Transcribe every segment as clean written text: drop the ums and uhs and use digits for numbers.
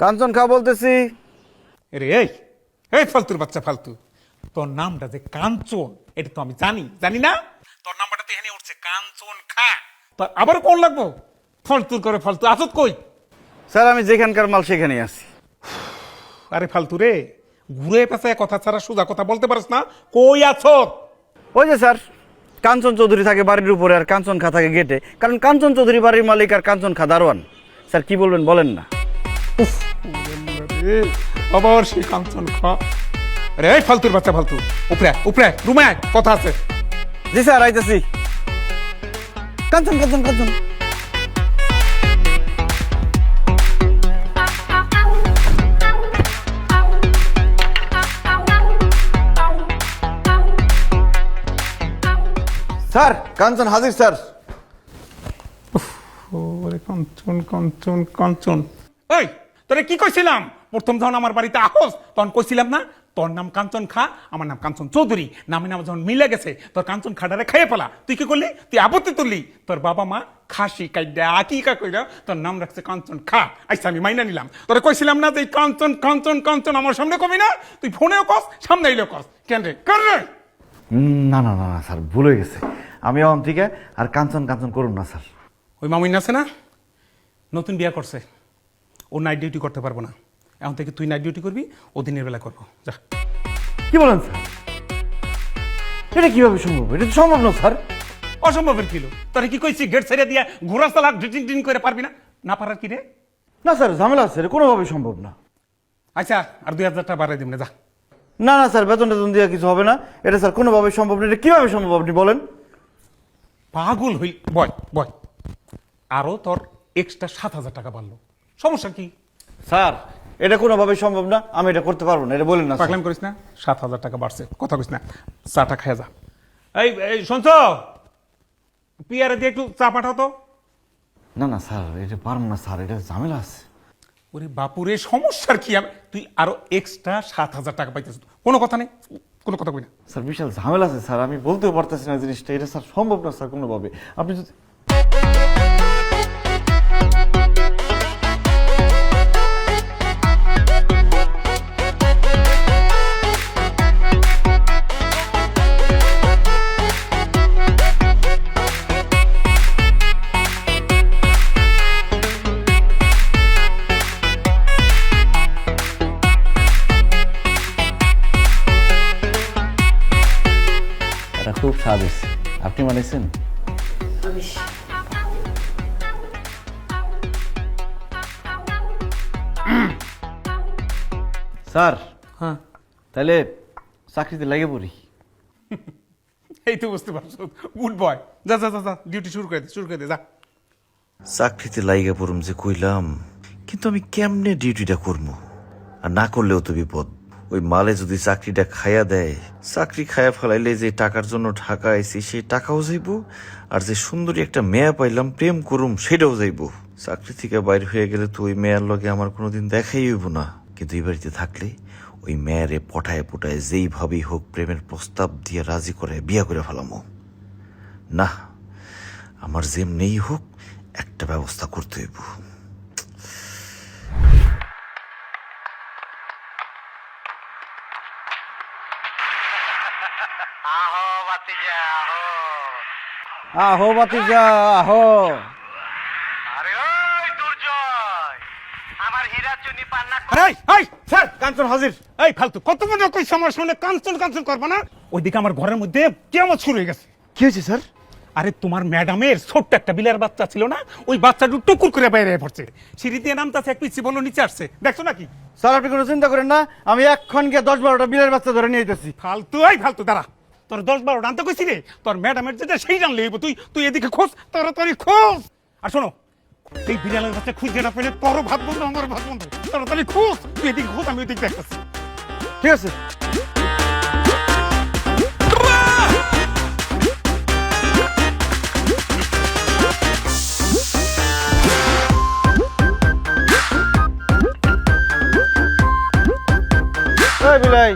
কাঞ্চন খা বলতেছি। রে এই এই ফালতুর বাচ্চা ফালতু, তোর নামটা যে কাঞ্চন এটা তো আমি জানি না। তোর নাম্বারটা তো এখানে উঠছে কাঞ্চন খা, তোর আবার কোন লাগবো? ফালতুর করে ফালতু আসত কই? স্যার আমি যেখানকার মাল সেখানেই আছি। আরে ফালতু রে, ঘুরে পেঁচায় কথা ছাড়া সোজা কথা বলতে পারিস না, কই আছো? ওই যে স্যার, কাঞ্চন চৌধুরী থাকে বাড়ির উপরে আর কাঞ্চন খা থাকে গেটে, কারণ কাঞ্চন চৌধুরী বাড়ির মালিক আর কাঞ্চন খা দারোয়ান। স্যার কি বলবেন বলেন না। আবার সেই কাঞ্চন খা। আরে এই ফালতুর বাচ্চা ফালতু, উপরে উপরে রুমে কথা আছে। জি স্যার আইতেছি। কাঞ্চন কাঞ্চন কাঞ্চন। স্যার কাঞ্চন হাজির স্যার। ওরে কাঞ্চন কাঞ্চন কাঞ্চন। এই তোরে কি কইছিলাম প্রথম যখন আমার বাড়িতে আহস তখন কইছিলাম না তোর নাম কাঞ্চন খা আমার নাম কাঞ্চন চৌধুরী, নামে নাম যখন মিলে গেছে তোর কাঞ্চন খাটারে খাইয়ে ফেলা। তুই কি করলি? তুই আপত্তি তুললি। তোর বাবা মা খাসি কাইডা আকিকা কইরা তোর নাম রাখছে কাঞ্চন খা। আচ্ছা আমি মাইনা নিলাম। তোরে কইছিলাম না যে কাঞ্চন কাঞ্চন কাঞ্চন আমার সামনে কবি না, তুই ফোনেও কস সামনে আইলেও কস। কেন রে কর রে? না না না না স্যার, ভুল হয়ে গেছে। আমি এখন থেকে আর কাঞ্চন কাঞ্চন করুন না স্যার। ওই মামিন আছে না, নতুন বিয়া করছে, ও নাইট ডিউটি করতে পারবো না। এখন থেকে তুই নাইট ডিউটি করবি, ও দিনের বেলা করবো। যা। কি বলেন স্যার? এটা কিভাবে সম্ভব? এটা তো সম্ভব না স্যার। অসম্ভবের কিলো তোরা কি কইছি গেট ছেড়ে দিয়া ঘোরা চালা ডিটিং ডিং করে পারবি না? না পারার কি রে? না স্যার ঝামেলা আছে, এটা কোনোভাবেই সম্ভব না। আচ্ছা আর 2000 টাকা বাড়াই দিব না, যা। না না স্যার, বেতন টেতন দিয়ে কিছু হবে না। এটা স্যার কোনোভাবেই সম্ভব না। এটা কিভাবে সম্ভব আপনি বলেন? পাগল হই বয় বয়। আরো তোর এক্সট্রা 7000 টাকা বাড়লো, সমস্যা কি? স্যার এটা কোনোভাবেই সম্ভব না, আমি এটা করতে পারবো না। এটা বলেন না। পাগলাম করিস না, 7000 টাকা বাড়ছে, কথা কইস না। চাটা খাইয়া যা। এই শুনছ, পিয়ারে দিয়ে একটু চা পাঠাও তো। না না স্যার, এটা পারবো না স্যার, এটা ঝামেলা আছে। ওরে বাপুরে, সমস্যার কি? তুই আরো এক্সট্রা 7000 টাকা পাইতেছ, কোনো কথা নেই, কোনো কথা কই না। স্যার বিশাল ঝামেলা আছে স্যার, আমি বলতেও পারতেছি না জিনিসটা। এটা স্যার সম্ভব না স্যার কোনোভাবে। আপনি যদি খুব স্বাদ হয়েছে, আপনি বানিয়েছেন? স্যার হ্যাঁ, তাহলে চাকরিতে লাগে পড়ি। এই তো বুঝতে পারছো, গুড বয়। যা যা যা, ডিউটি শুরু করে দে যা। চাকরিতে লাইগা পড়ুম যে কইলাম, কিন্তু আমি কেমনে ডিউটিটা করবো? আর না করলেও তো বিপদ। ওই মালে যদি চাকরিটা খাইয়া দেয়, চাকরি খাইয়া ফেলাইলে যে টাকার জন্য ঢাকা আইছি সেই টাকাও যাইব, আর যে সুন্দরী একটা মেয়া পাইলাম প্রেম করুম সেটাও যাইব। চাকরি থেকে বাইর হয়ে গেলে তো ওই মেয়ার লগে আমার কোনোদিন দেখাই হইব না। কিন্তু এই বাড়িতে থাকলে ওই মেয়ারে পটায় পটায় যেইভাবেই হোক প্রেমের প্রস্তাব দিয়ে রাজি করে বিয়া করে ফেলামো। না, আমার যেমনেই হোক একটা ব্যবস্থা করতে হইব। আহো বাতিজা আহো। আরে ওই দুর্জয়, আমার হীরাচুনি পান্না স্যার কাঞ্চন হাজির। এই ফালতু কত মনে কই সময় শুনে কাঞ্চন কাঞ্চন করবো না? ওইদিকে আমার ঘরের মধ্যে কেমন শুরু হয়ে গেছে। কি হয়েছে স্যার? আরে তোমার ম্যাডামের ছোট্ট একটা বিলের বাচ্চা ছিল না, ওই বাচ্চাটা টুকুর করে বাইরে পড়ছে, সিঁড়ি দিয়ে নামতাছে, এক পিছি বললো নিচে আসছে, দেখছো নাকি? স্যার আপনি কোনো চিন্তা করেন না, আমি এক্ষণ গিয়ে 10-12টা বিলের বাচ্চা ধরে নিয়ে যেতেছি। ফালতু দাঁড়া, তোর 10-12 আনতে কইছি রে, তোর ম্যাডামের যেটা সেই জানলে তুই এদিকে খোঁজ, তাড়াতাড়ি খোঁজ। আর শোনো, এই বিড়ালের বাচ্চা খুঁজে না পেলে তোরও ভাত বন্ধ আমার ভাত বন্ধ, তাড়াতাড়ি খোঁজ, তুই এদিকে খোঁজ, আমি ওইদিকে দেখতেছি। ঠিক আছে। বিলাই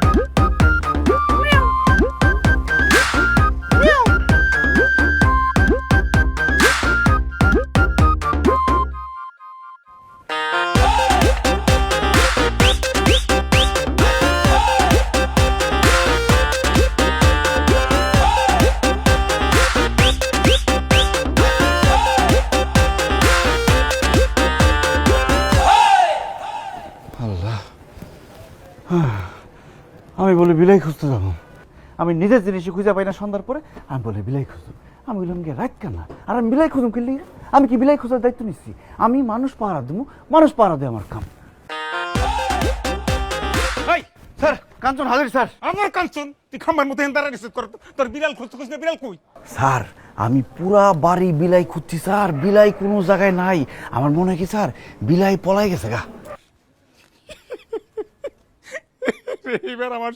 আমি বলি বিলাই খুঁজতে যাবো, আমি নিজের জিনিসই খুঁজে পাই না সন্ধ্যার পরে, আমি বলি বিলাই খুঁজো। আমি বললাম গিয়ে রাত কেনা, আর আমি বিলাই খুঁজুম কিনলি, আমি কি বিলাই খোঁজার দায়িত্ব নিচ্ছি? আমি মানুষ পাহারা দেবো, মানুষ পাহারা দেয় আমার কাম। এই স্যার কাঞ্চন হাজির স্যার। আমার কাঞ্চন, তুই খাম্বার মতো হেন্দারা রিসিভ কর, তোর বিড়াল খুঁজতে খুঁজতে বিড়াল কই? স্যার আমি পুরা বাড়ি বিলাই খুঁজছি স্যার, বিলাই কোনো জায়গায় নাই। আমার মনে হয় কি স্যার বিলাই পলাই গেছে গা। এইবার আমার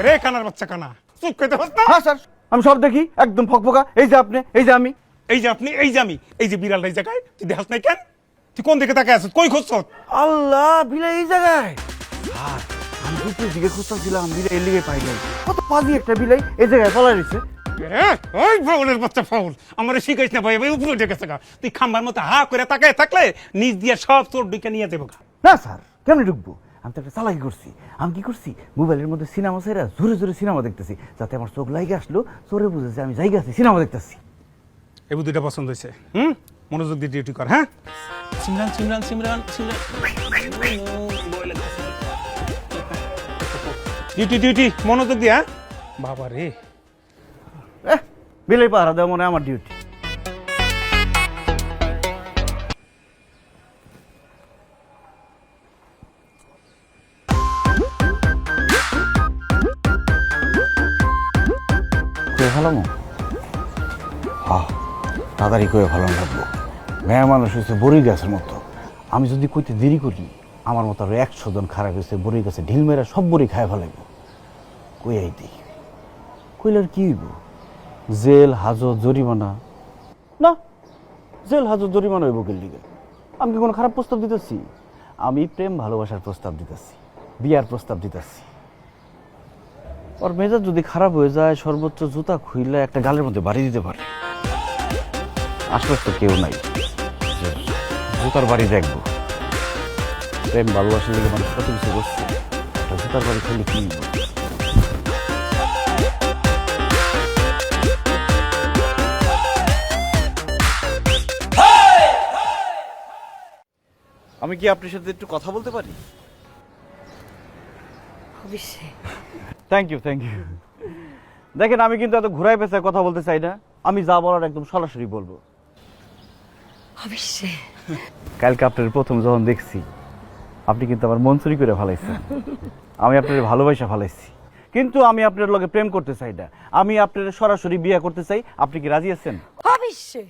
রে কানার বাচ্চা কানা, চুপ খেতে পারত না? হ্যাঁ স্যার আমি সব দেখি, একদম ফকফকা। এই যে আপনি, এই যে আমি। এই যে আপনি, এই যে আমি, এই যে বিড়াল এই জায়গায়, তুই দেখাস নাই কেন? তুই কোন দিকে তাকায় আছিস? কই খুঁজছ? আল্লাহ বিলাই এই জায়গায়। স্যার আমি দুপুরের দিকে খুঁজতেছিলাম, বিলাই এর লিগে পাই নাই। কত পাজি একটা বিলাই এই জায়গায় পলাই রয়েছে। ওই ফাউলের বাচ্চা ফাউল, আমার শিখাইস না ভাই, ভাই উপরে উঠে গেছে গা। তুই খাম্বার মতো হা করে তাকায় থাকলে নিজ দিয়ে সব তোর ডুকে নিয়ে যাবো গা। না স্যার কেমনি ঢুকবো? আমি তো একটা চালাকি করছি। আমি কি করছি, মোবাইলের মধ্যে সিনেমা সেরা জোরে জোরে সিনেমা দেখতেছি, যাতে আমার চোখ লাগে আসলো, চোরে বুঝেছে আমি জায়গা আছি, সিনেমা দেখতেছি। এই বুদ্ধিটা পছন্দ হয়েছে। মনোযোগ দিয়ে ডিউটি কর। হ্যাঁ সিমরান সিমরান সিমরান সিমরান, ডিউটি ডিউটি মনোযোগ দিয়া। বাবা রে, বিলাই পাহারা দেওয়া মনে হয় আমার ডিউটি। ভালো তাড়াতাড়ি করে ভালো লাগবো। মেয়ে মানুষ হয়েছে বড়ি গাছের মতো, আমি যদি কইতে দেরি করি আমার মতো আরো 100 জন খারাপ হয়েছে বড়ি গাছে ঢিল মেরা সব বড়ি খায় ফেলাইব। কই আইতি কইলার কি হইব? জেল হাজত জরিমানা? না, জেল হাজত জরিমানা হইব কেন লিগে? আমি কি কোনো খারাপ প্রস্তাব দিতেছি? আমি প্রেম ভালোবাসার প্রস্তাব দিতেছি, বিয়ার প্রস্তাব দিতেছি। ওর মেজাজ যদি খারাপ হয়ে যায় সর্বোচ্চ জুতা খুইলে একটা গালের মধ্যে বাড়ি দিতে পারে। আশপাশ তো কেউ নাই যে জুতার বাড়ি দেখবো। প্রেম ভালোবাসার লেগে মানুষ কত কিছু করছে, একটা জুতার বাড়ি খেলে কি হইব? আমি কি আপনার সাথে একটু কথা বলতে পারি? অবশ্যই। Thank you thank you. দেখেন আমি কিন্তু এত ঘুরাই পেঁচায় কথা বলতে চাই না, আমি যা বলার একদম সরাসরি বলবো। অবশ্যই। কালকে আপনার প্রথম যখন দেখছি আপনি কিন্তু আমার মন চুরি করে ফেলাইছেন। আমি আপনার ভালোবাসা ফেলাইছি, কিন্তু আমি আপনার লগে প্রেম করতে চাই না, আমি আপনার সরাসরি বিয়ে করতে চাই। আপনি কি রাজি আছেন? অবশ্যই।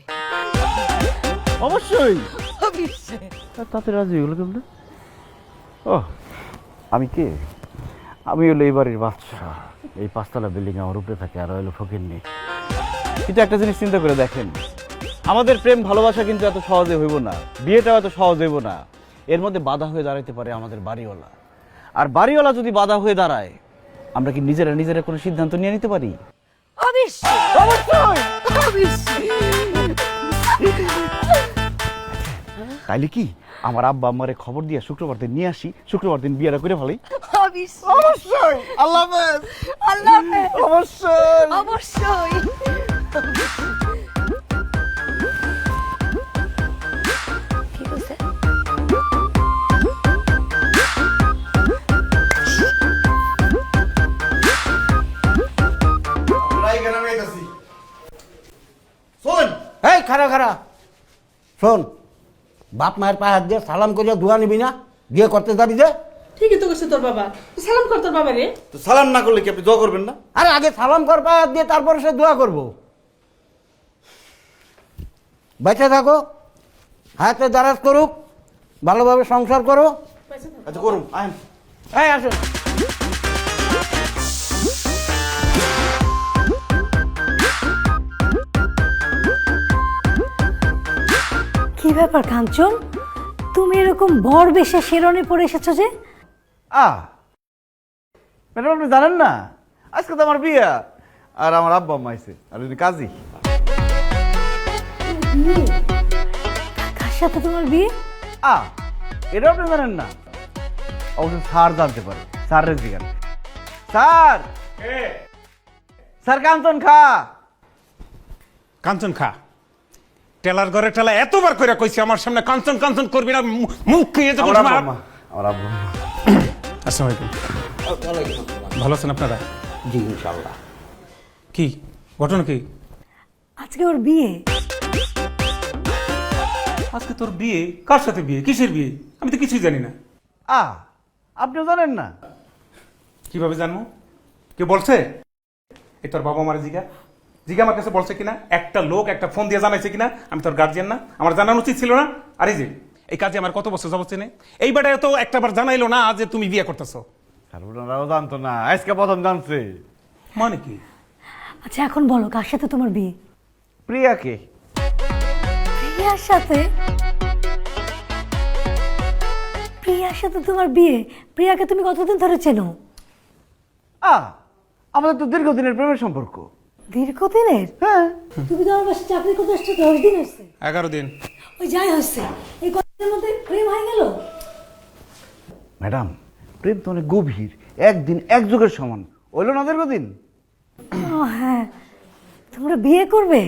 অবশ্যই। অবশ্যই। তাতে রাজি হলো কেমন? ও আমি কে? আমি হলো এই বাড়ির বাদশা। এই 5 তলা বিল্ডিং আমার উপরে থাকে, আর হলো ফকিন্নি। কিন্তু একটা জিনিস চিন্তা করে দেখেন, আমাদের প্রেম ভালোবাসা কিন্তু এত সহজে হইব না, বিয়েটাও এত সহজ হইব না। এর মধ্যে বাধা হয়ে দাঁড়াইতে পারে আমাদের বাড়িওয়ালা। আর বাড়িওয়ালা যদি বাধা হয়ে দাঁড়ায়, আমরা কি নিজেরা নিজেরা কোনো সিদ্ধান্ত নিয়ে নিতে পারি? অবশ্যই। অবশ্যই। অবশ্যই। তাইলে কি আমার আব্বা আম্মারে খবর দিয়ে শুক্রবার দিন নিয়ে আসি, শুক্রবার দিন বিয়েটা করে ফেলাই? অবশ্যই। অবশ্যই। আল্লাহ হাফেজ। আল্লাহ হাফেজ। অবশ্যই। অবশ্যই। কি কইছে? এই খারা খারা শোন, বাপ মায়ের পায়ে হাত দিয়ে সালাম করিয়া দোয়া নিবি না? বিয়ে করতে যাবি যে? ঠিকই তো করছে তোর বাবা। তুই সালাম কর তোর বাবা রে। তো সালাম না করলে কি আপনি দোয়া করবেন না? আরে আগে সালাম কর পায়ে হাত দিয়ে, তারপরে সে দোয়া করবো। বেঁচে থাকো, হাতে দারাজ করুক, ভালোভাবে সংসার করো। আচ্ছা করুন, আইন। এই আসো। কি ব্যাপার কাঞ্চন, তুমি এরকম বর বেশে শেরনে পরে এসেছো যে? ম্যাডাম আপনি জানেন না আজকে তো আমার বিয়ে, আর আমার আব্বা আম্মা আইছে, আর উনি কাজী। কার সাথে তোমার বিয়ে? এটা আপনি জানেন না? অবশ্য স্যার জানতে পারে, স্যার রেজিগান। স্যার, স্যার কাঞ্চন খা। কাঞ্চন খা, টেলার ঘরে টেলা এতবার করে কইছি আমার সামনে কাঞ্চন কাঞ্চন করবি না, মুখ খেয়ে যাবো আমার তোমার। আব্বা আম্মা, আমার আব্বা আম্মা। আসসালামু আলাইকুম। ভালো আছেন আপনারা? জি ইনশাল্লাহ। কি ঘটনা কি? আজকে ওর বিয়ে। আজকে তোর বিয়ে? কার সাথে বিয়ে? কিসের বিয়ে? আমি তো কিছুই জানি না। আপনিও জানেন না? কিভাবে জানবো? কে বলছে? এই তোর বাবা আমার জিগা আমার কাছে বলছে কিনা? একটা লোক একটা ফোন দিয়ে জানাইছে কিনা? আমি তোর গার্জিয়ান না? আমার জানানো উচিত ছিল না? আরে যে এই কাজে আমার কত বছর যাবত চেনে, এইবারে তো একটাবার জানাইলো না যে তুমি বিয়ে করতেছো। আর ওনারাও জানতো না, আজকে প্রথম জানছে। মানে কি? আচ্ছা এখন বলো কার সাথে তোমার বিয়ে? প্রিয়াকে। প্রিয়ার সাথে? প্রিয়ার সাথে তোমার বিয়ে? প্রিয়াকে তুমি কতদিন ধরে চেনো? আমাদের তো দীর্ঘদিনের প্রেমের সম্পর্ক। দীর্ঘদিনের? হ্যাঁ। তুমি তো আমার বাসায় চাকরি করতে আসছো 10 দিন হচ্ছে। 11 দিন। ওই যাই হচ্ছে, এই কয়েকদিনের মধ্যে প্রেম হয়ে গেল। ম্যাডাম, প্রেম তো অনেক গভীর, একদিন এক যুগের সমান। হইল না দীর্ঘদিন? ও হ্যাঁ, তোমরা বিয়ে করবে?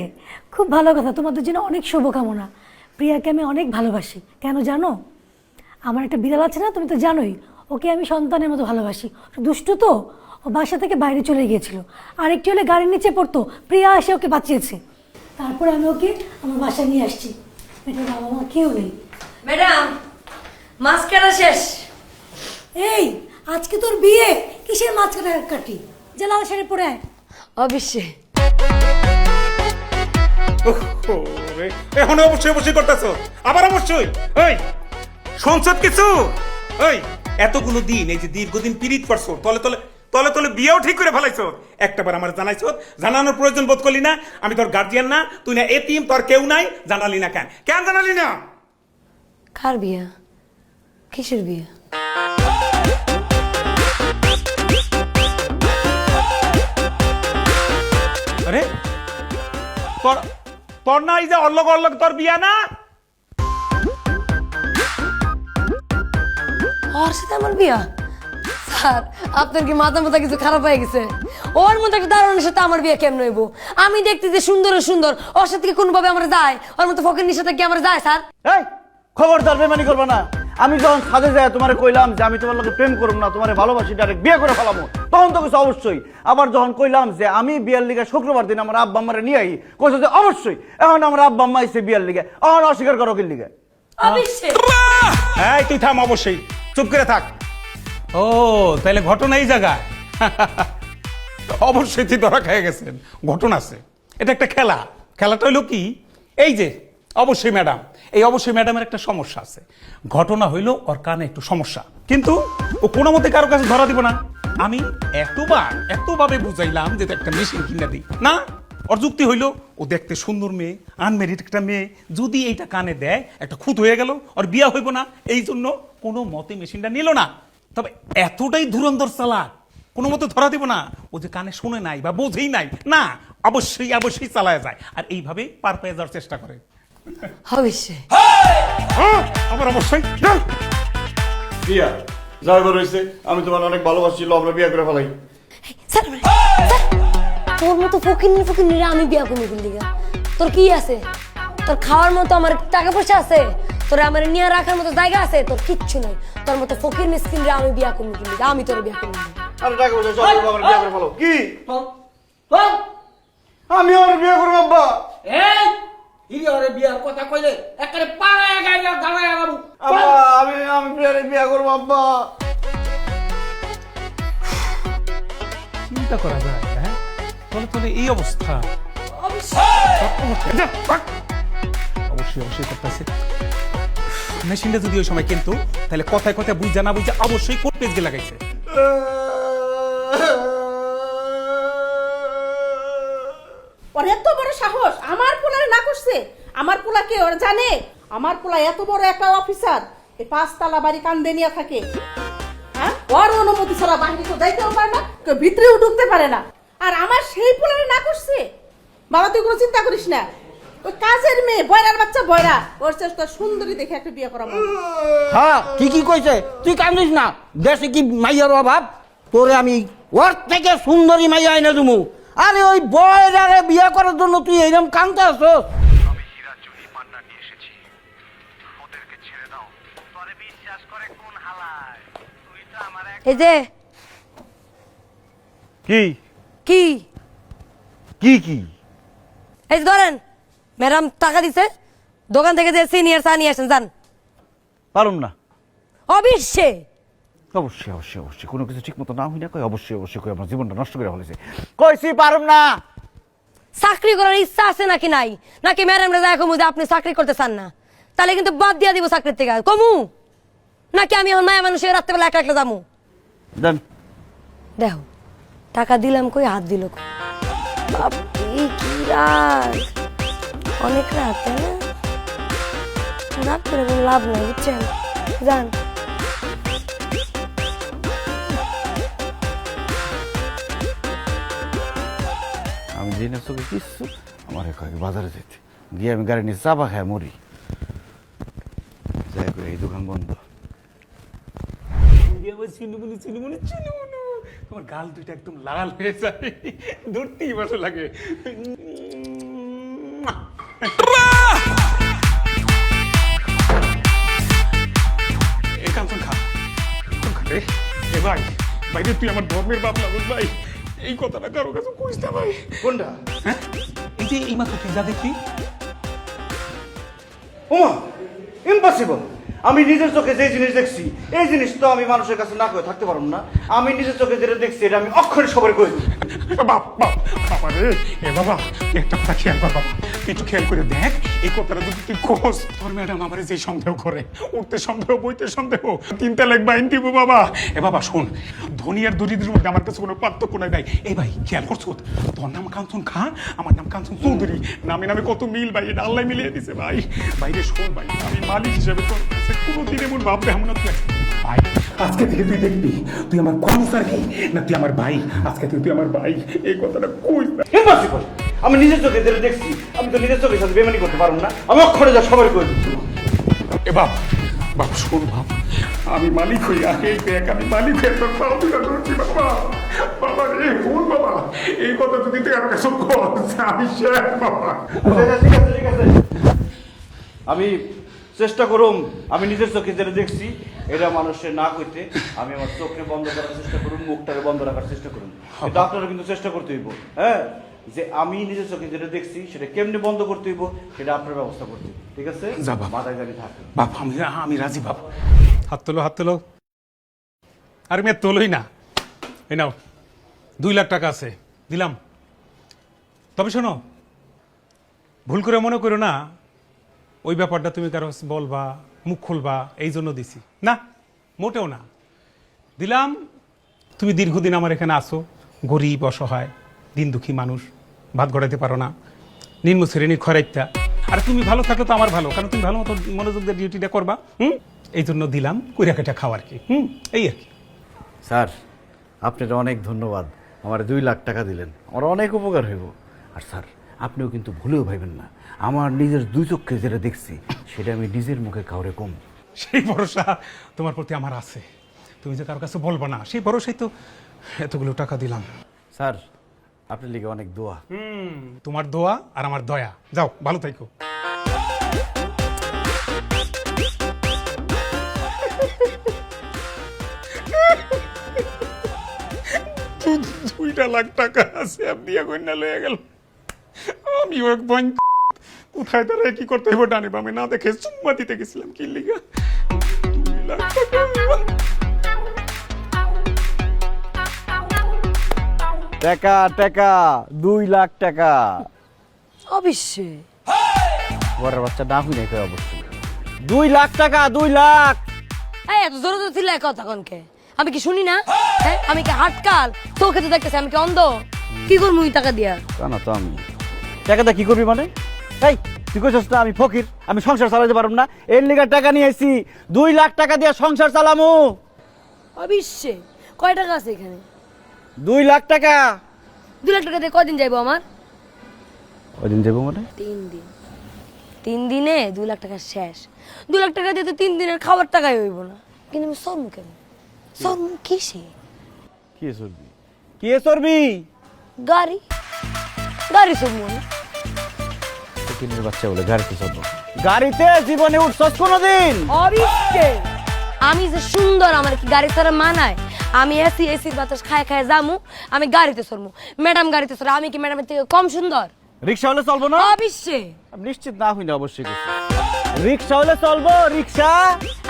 খুব ভালো কথা, তোমাদের জন্য অনেক শুভকামনা। প্রিয়াকে আমি অনেক ভালোবাসি। কেন জানো? আমার একটা বিড়াল আছে না, তুমি তো জানোই, ওকে আমি সন্তানের মতো ভালোবাসি। দুষ্টু তো, ও বাসা থেকে বাইরে চলে গিয়েছিল, আরেকটি হলে গাড়ির নিচে পড়তো, প্রিয়া এসে ওকে বাঁচিয়েছে। তারপরে আমি ওকে আমার বাসায় নিয়ে আসছি। এটা বাবা মা কেউ নেই। ম্যাডাম, মাছ কাটা শেষ। এই আজকে তোর বিয়ে, কিসের মাছ কাটি? যে লাল শাড়ি পরে আয়। অবশ্যই। এখন অবশ্যই অবশ্যই করতেছো, আবার অবশ্যই। ওই সংসদ কিছু, ওই এতগুলো দিন এই যে দীর্ঘদিন পীড়িত করছো, তলে তলে তলে তলে বিয়েও ঠিক করে ফেলাইছো। একটাবার আমার জানাইছো, জানানোর প্রয়োজন বোধ করলি না? আমি তোর গার্জিয়ান না, তুই না এতিম, তোর কেউ নাই, জানালি না কেন? কেন জানালি না? কার বিয়া? কিসের বিয়া? আরে তোর তোর না এই যে অল্লগ অল্লগ তোর বিয়া না? ওর সাথে আমার বিয়া? স্যার, আপনার কি মাথা মাথা কিছু খারাপ হয়ে গেছে? ওর মতো একটা দারুণের সাথে আমার বিয়ে কেমন হইব? আমি দেখতে যে সুন্দর সুন্দর, ওর সাথে কি কোনোভাবে আমার যায়? ওর মতো ফকিরনির সাথে কি আমার যায় স্যার? এই খবরদার বেমানি করবে না। আমি যখন সাথে যাই তোমারে কইলাম যে আমি তোমার লোকে প্রেম করব না, তোমারে ভালোবাসি, ডাইরেক্ট বিয়ে করে ফেলামো, তখন তো কিছু অবশ্যই। আবার যখন কইলাম যে আমি বিয়ের লিগে শুক্রবার দিন আমার আব্বা আম্মারে নিয়ে আই, কইছে যে অবশ্যই। এখন আমার আব্বা আম্মা আইছে বিয়ের লিগে, এখন অস্বীকার করো কি লিগে? অবশ্যই। এই তুই থাম, অবশ্যই চুপ করে থাক। ও তাহলে ঘটনা এই জায়গায়? অবশ্যই তুই ধরা খেয়ে গেছেন, ঘটনা আছে। এটা একটা খেলা। খেলাটা হইলো কি, এই যে অবশ্যই ম্যাডাম, এই অবশ্যই ম্যাডামের একটা সমস্যা আছে। ঘটনা হইলো ওর কানে একটু সমস্যা, কিন্তু ও কোনো মতে কারো কাছে ধরা দিব না। আমি এতভাবে বুঝাইলাম যে একটা মেশিন কিনে দিই না। ওর যুক্তি হইলো ও দেখতে সুন্দর মেয়ে, আনমেরিড একটা মেয়ে, যদি এইটা কানে দেয় একটা খুঁত হয়ে গেল, ওর বিয়া হইব না, এই জন্য কোনো মতে মেশিনটা নিল না। তবে এতটাই ধুরন্ধর চালাক, কোনো মতে ধরা দিব না ও যে কানে শুনে নাই বা বোঝেই নাই, না, অবশ্যই অবশ্যই চালায় যায়, আর এইভাবে পার পেয়ে যাওয়ার চেষ্টা করে। অবশ্যই। আবার অবশ্যই বিয়া যাই রয়েছে, আমি তোমার অনেক ভালোবাসি, আমরা বিয়ে করে ফেলাই। স্যার, স্যার, তোর মতো ফকিরনিরে আমি বিয়া করবো কোন দিকে? তোর কি আছে? তোর খাওয়ার মতো আমার টাকা পয়সা আছে? তোর আমার নিয়ে রাখার মতো জায়গা আছে? তোর কিচ্ছু নাই। তোর মতো ফকির মিসকিনরে আমি বিয়া করবো কোন দিকে? আমি তোর বিয়া করবো। আরে টাকা পয়সা সব আমার বিয়ে করে ফেলো। কি আমি ওর বিয়ে করবো আব্বা। আব্বা আমি বিয়ে করবো আব্বা। চিন্তা করা যায়, হ্যাঁ? তাহলে তাহলে এই অবস্থা অবশ্যই অবশ্যই করতেছে। মেশিনটা যদি ওই সময় কিন্তু, তাহলে কথায় কথায় বুঝা না বুঝা অবশ্যই কোর্ট পেজকে লাগাইছে। ওর এত বড় সাহস, আমার পোলারে না করছে? আমার পোলা কে ওরা জানে? আমার পোলা এত বড় একটা অফিসার, এই 5 তলা বাড়ি কান্দে নিয়ে থাকে। হ্যাঁ, ওর অনুমতি ছাড়া বাহিনী তো যাইতেও পারে না, কেউ ভিতরেও ঢুকতে পারে না। আর আমার সেই পোলারে না করছে? বাবা তুই কোনো চিন্তা করিস না, ওই কাজের মেয়ে বয়রার বাচ্চা বয়রা, ওর চেষ্টা সুন্দরী দেখে একটা বিয়ে করা। হ্যাঁ কি কইছে? তুই কান্দিস না, দেশে কি মাইয়ার অভাব? তোরে আমি ওর থেকে সুন্দরী মাইয়া এনে দেবো। আরে ওই বয়রারে বিয়ে করার জন্য তুই এইরকম কান্দতে আসছ? এই যে কি কি কি কি এই যে ধরেন, ম্যাডাম টাকা দিছে, দোকান থেকে যে সিনিয়র চা নিয়ে আসেন, যান। পারুম না। অবশ্যই অবশ্যই অবশ্যই অবশ্যই কোনো কিছু ঠিক মতো না হই না কই, অবশ্যই অবশ্যই কই আমার জীবনটা নষ্ট করে ফেলেছে, কইছি পারুম না। চাকরি করার ইচ্ছা আছে নাকি নাই, নাকি ম্যাডামরা যায় কমু যে আপনি চাকরি করতে চান না, তাহলে কিন্তু বাদ দিয়া দিব চাকরির থেকে। কমু নাকি আমি এখন মায়া মানুষের রাত্রেবেলা একলা একলা যাবো? দেন। দেখো টাকা দিলাম কই, হাত দিল কই। বাপরে কি রাত, অনেক রাত, তাই না? রাত করে কোনো লাভ নাই, বুঝছেন? যান। আমি দিই না চোখে কিচ্ছু, আমার কয়েক বাজারে যেতে গিয়ে আমি গাড়ি নিয়ে চাপা খায় মরি। যাই করে এই দোকান বন্ধ। তোমার গাল দুইটা একদম লাল হয়ে যায়, ধরতেই ভালো লাগে। এই কাঞ্চন খা, কাঞ্চন খা রে। এ ভাই, বাইরে তুই আমার ধর্মের বাপ লাগুস ভাই, এই কথাটা কারো কাছে কইস না ভাই। কোনটা? হ্যাঁ, এই যে এই মাত্র তুই যা দেখি। ওমা, ইম্পসিবল। আমি নিজের চোখে যে জিনিস দেখছি, এই জিনিস তো আমি মানুষের কাছে না করে থাকতে পারবো না। আমি নিজের চোখে যেটা দেখছি এটা আমি অক্ষরে সবার করে দিই। বাপ বাপ বাবা রে, এ বাবা তুই একটা কথা খেয়াল কর বাবা, তুই একটু খেয়াল করে দেখ, এই কথাটা যদি তুই কোস, তোর ম্যাডাম আমার যে সন্দেহ করে, উঠতে সন্দেহ বইতে সন্দেহ, 3 তালাক বাইন দিব বাবা। এ বাবা শোন, ধনী আর দরিদ্রের মধ্যে আমার কাছে কোনো পার্থক্য নাই ভাই। এই ভাই খেয়াল করছো, তোর নাম কাঞ্চন খা, আমার নাম কাঞ্চন চৌধুরী, নামে নামে কত মিল ভাই, এটা আল্লাহ মিলিয়ে দিছে ভাই। বাইরে শোন ভাই, আমি মালিক হিসেবে তোর কাছে কোনোদিন এমন ভাববে এমন তুই ভাই। আজকে থেকে তুই দেখবি তুই আমার কর্মচারী না তুই আমার ভাই, আজকে থেকে তুই আমার ভাই, এই কথাটা কইস না। ইম্পসিবল। আমি নিজের চোখে যেটা দেখছি, আমি তো নিজের চোখের সাথে বেমানি করতে পারবো না। আমি অক্ষরে যা সবার করে দিচ্ছি। এ বাপ বাপ শোন বাপ, আমি মালিক হই, আগে দেখ আমি মালিক হয়ে তোর পাও দুটা ধরছি বাবা। বাবা রে শোন বাবা, এই কথা যদি তুই আমার কাছে কস, আমি শেষ বাবা। ঠিক আছে ঠিক আছে, আমি চেষ্টা করুম আমি নিজের চোখে যেটা দেখছি এটা মানুষের না কইতে। আমি আমার চোখে বন্ধ করার চেষ্টা করুম, মুখটাকে বন্ধ রাখার চেষ্টা করুম। কিন্তু আপনারা কিন্তু চেষ্টা করতে হইব, হ্যাঁ, যে আমি নিজের চোখে যেটা দেখছি সেটা কেমনি বন্ধ করতে হইব সেটা আপনার ব্যবস্থা করতে হইব। ঠিক আছে? যা বাবা। মাথায় জানি থাকে বাপ আমি রাজি বাপ। হাত তোলো হাত তোলো। আর মেয়ে তোলোই না। এই নাও 2 লাখ টাকা আছে, দিলাম। তবে শোনো, ভুল করে মনে করো না ওই ব্যাপারটা তুমি কারো বলবা, মুখ খুলবা এই জন্য দিছি না, মোটেও না। দিলাম, তুমি দীর্ঘদিন আমার এখানে আসো, গরিব অসহায় দিন দুঃখী মানুষ, ভাত গড়াইতে পারো না, নিম্ন শ্রেণীর খরাইত্যা। আর তুমি ভালো থাকলে তো আমার ভালো, কারণ তুমি ভালো মতো মনোযোগ দিয়ে ডিউটিটা করবা। এই জন্য দিলাম কইরা কেটে খাওয়ার কি, এই আর কি। স্যার আপনার অনেক ধন্যবাদ, আমার 2 লাখ টাকা দিলেন, আমার অনেক উপকার হইব। আর স্যার আপনিও কিন্তু ভুলেও ভাইবেন না, আমার নিজের 2 চোখে যেটা দেখছি সেটা আমি নিজের মুখে কাউরে কম। সেই ভরসা তোমার প্রতি আমার আছে, তুমি যে কারোর কাছে বলবো না, সেই ভরসাই তো এতগুলো টাকা দিলাম। স্যার আপনার লিগে অনেক দোয়া। তোমার দোয়া আর আমার দয়া। যাও ভালো থাইকো। $2 লাখ টাকা আছে, আপনি এখন না লয়ে গেল। আমি এক বন কোথায় দাঁড়ায় কি করতে হইব ডানে বামে না দেখে চুম্মা দিতে গেছিলাম কি লিগা। 2 লাখ টাকা টাকা টাকা 2 লাখ টাকা। অবশ্যই বড় বাচ্চা না হই নাই কই, অবশ্যই 2 লাখ টাকা, 2 লাখ। এই এত জোরে জোরে ছিল কথা কনকে, আমি কি শুনি না? হ্যাঁ, আমি কি হাটকাল? চোখে তো দেখতেছি, আমি কি অন্ধ? কি করবো এই টাকা দিয়া? না তো আমি টাকাটা কি করবি মানে? এই তুই কইছস না আমি ফকির, আমি সংসার চালাতে পারব না, এর লিগা টাকা নিয়ে আইছি। 2 লাখ টাকা দিয়ে সংসার চালামু। অবশ্যই। কয় টাকা আছে এখানে? 2 লাখ টাকা। 2 লাখ টাকা দিয়ে কদিন যাইবো আমার? ওদিন যাবো মানে 3 দিন। 3 দিনে 2 লাখ টাকা শেষ। 2 লাখ টাকা দিয়ে তো 3 দিনের খাবার টাকাই হইব না। কিন্তু আমি সরমু কেন? সরমু কিসে? কি চলবি? কি চলবি? গাড়ি গাড়ি সরমু আমি। ফকিরের বাচ্চা বলে গাড়িতে চলবো? গাড়িতে জীবনে উঠছস কোনদিন? অবশ্যই। আমি যে সুন্দর, আমার কি গাড়ি ছাড়া মানায়? আমি এসি এসির বাতাস খায় খায় যামু, আমি গাড়িতে চড়মু। ম্যাডাম গাড়িতে চড়ে, আমি কি ম্যাডামের থেকে কম সুন্দর? রিক্সা হলে চলবো না? অবশ্যই। আমি নিশ্চিত না হই না অবশ্যই কিছু। রিক্সা হলে চলবো, রিক্সা।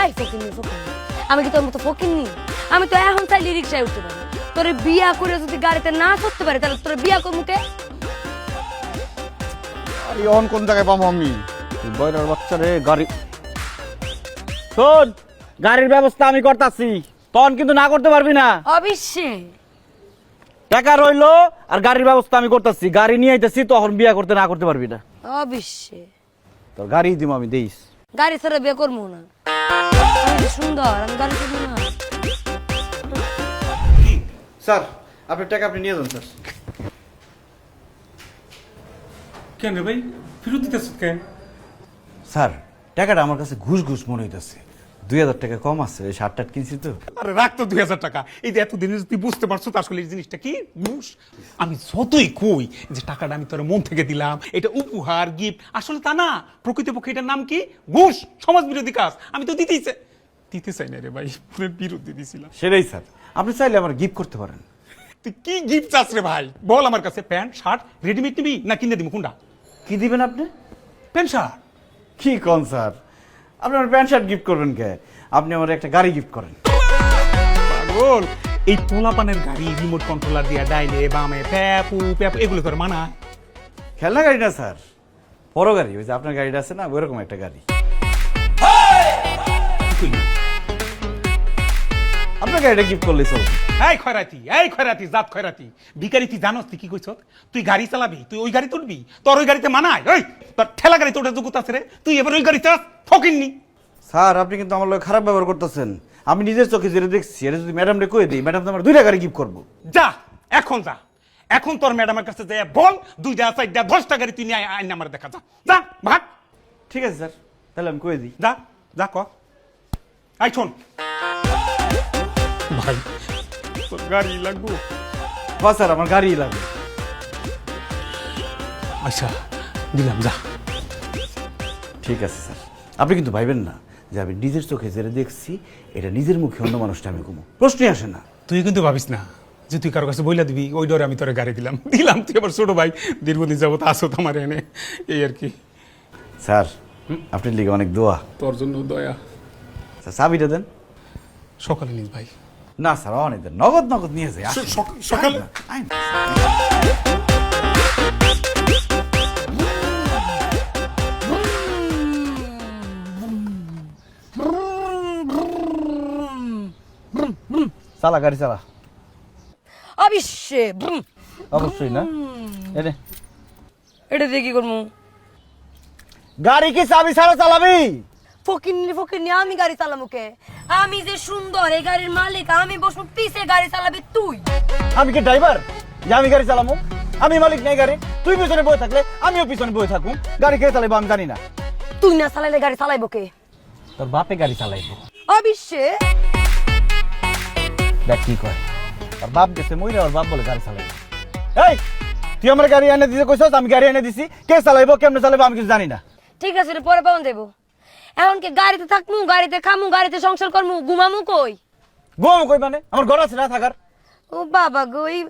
এই ফকিন্নি ফকিন্নি, আমি কি তোর মতো ফকিন্নি? আমি তো এখন চাইলে রিক্সায় উঠতে পারি। তোরে বিয়া করে যদি গাড়িতে না চড়তে পারি তাহলে তোরে বিয়া করবো কে? আরে অন কোন জায়গায় পাবো আমি? বয়রার বাচ্চা রে, গাড়ি শোন, গাড়ির ব্যবস্থা আমি করতেছি, তখন কিন্তু না করতে পারবি না। অবশ্যই। টাকা রইলো আর গাড়ির ব্যবস্থা আমি করতেছি, গাড়ি নিয়ে আইতেছি, তখন বিয়া করতে না করতে পারবি না। অবশ্যই। তোর গাড়ি দিব আমি, দেইস। গাড়ি ছাড়া বিয়ে করবো না। আমি যে সুন্দর, আমি গাড়ি চড়বো না। স্যার আপনার টাকা আপনি নিয়ে যান স্যার। কেন রে ভাই ফেরত দিতেছ কেন? স্যার টাকাটা আমার কাছে ঘুষ ঘুষ মনে হইতেছে, 2000 টাকা কম আছে, ওই শার্ট টাট কিনছি তো। আরে রাখ তো 2000 টাকা। এই যে এতদিনে তুই বুঝতে পারছো তো আসলে এই জিনিসটা কি ঘুষ। আমি যতই কই যে টাকাটা আমি তোর মন থেকে দিলাম, এটা উপহার গিফট, আসলে তা না। প্রকৃতপক্ষে এটার নাম কি? ঘুষ, সমাজ বিরোধী কাজ। আমি তো দিতে চাই না রে ভাই, পুরো বিরোধী দিছিলাম। সেটাই স্যার, আপনি চাইলে আমার গিফট করতে পারেন। তুই কি গিফট চাস রে ভাই বল আমার কাছে? প্যান্ট শার্ট রেডিমেড নিবি না কিনে দিব? কোনটা? কি দিবেন আপনি? Pant shirt. কি কোন স্যার, আপনি আমার প্যান্ট শার্ট গিফট করবেন কে? আপনি আমার একটা গাড়ি গিফট করেন। পাগল, এই পোলাপানের গাড়ি রিমোট কন্ট্রোলার দিয়া ডাইলে বামে প্যাপু প্যাপু এগুলো তোর মানায়? খেলনা গাড়ি না স্যার, বড় গাড়ি, ওই যে আপনার গাড়িটা আছে না, ওইরকম একটা গাড়ি। আপনার গাড়িটা গিফট করলে চলবে। এই খয়রাতি জাত খয়রাতি ভিখারি, তুই জানোস তুই কি কইছ? তুই গাড়ি চালাবি, তুই ওই গাড়ি তুলবি? তোর ওই গাড়িতে মানায়? ওই তোর ঠেলা গাড়ি তোর যোগ্যতা আছে রে, তুই এবার ওই গাড়ি চাস? ফকিননি। স্যার আপনি কিন্তু আমার লোক খারাপ ব্যবহার করতেছেন। আমি নিজের চোখে যেটা দেখছি, এটা যদি ম্যাডাম রে কয়ে দিই, ম্যাডাম তো আমার 2টা গাড়ি গিফট করবো। যা এখন যা, এখন তোর ম্যাডামের কাছে যাই বল 2টা 4টা 10টা গাড়ি তুই নিয়ে আইন আমার দেখা। যা যা ভাগ। ঠিক আছে স্যার, তাহলে আমি কয়ে দিই। যা যা ক আই শোন ভাই, তোর গাড়ি লাগবো? হ্যাঁ স্যার, আমার গাড়ি লাগবে। আচ্ছা দিলাম, যা। ঠিক আছে স্যার, আপনি কিন্তু ভাইবেন না যে আমি নিজের চোখে যেটা দেখছি, এটা নিজের মুখে অন্য মানুষটা আমি ঘুমো, প্রশ্নই আসে না। তুই কিন্তু ভাবিস না যে তুই কারো কাছে বইলা দিবি, ওই ডরে আমি তোরে গাড়ি দিলাম। তুই আবার ছোট ভাই, দীর্ঘদিন যাবত আসো আমার এনে, এই আর কি। স্যার আপনার লিগে অনেক দোয়া। তোর জন্য দয়া। স্যার চাবিটা দেন। সকালে নিস ভাই। না স্যার অনেক দেন, নগদ নগদ নিয়ে যাই। সকালে আইন। চালা গাড়ি চালা। অবশ্যই। অবশ্যই না, এনে এটা দিয়ে কি করবো? গাড়ি কি চাবি ছাড়া চালাবি? ফকিন্নি ফকিন্নি, আমি গাড়ি চালাবো কে? আমি যে সুন্দর, এই গাড়ির মালিক, আমি বসবো পিছে, গাড়ি চালাবি তুই। আমি কি ড্রাইভার যে আমি গাড়ি চালাবো? আমি মালিক নাই গাড়ি, তুই পিছনে বসে থাকলে আমিও পিছনে বসে থাকুম। গাড়ি কে চালাবো আমি জানি না। তুই না চালাইলে গাড়ি চালাইবো কে? তোর বাপে গাড়ি চালাইবো। অবশ্যই। দেখ কি কয়, আর বাপ গেছে মইরা, ওর বাপ বলে গাড়ি চালাইবো। এই তুই আমার গাড়ি এনে দিতে কইছস, আমি গাড়ি এনে দিছি, কে চালাইবো কেমনে চালাইবো আমি কিছু জানি না। ঠিক আছে রে, পরে পাওন দেবো। এখন কি গাড়িতে থাকমু, গাড়িতে খামু, গাড়িতে সংসার করমু, ঘুমামু কই? গোম কই মানে আমার ঘর আছে না থাকার? ও বাবা গো, এই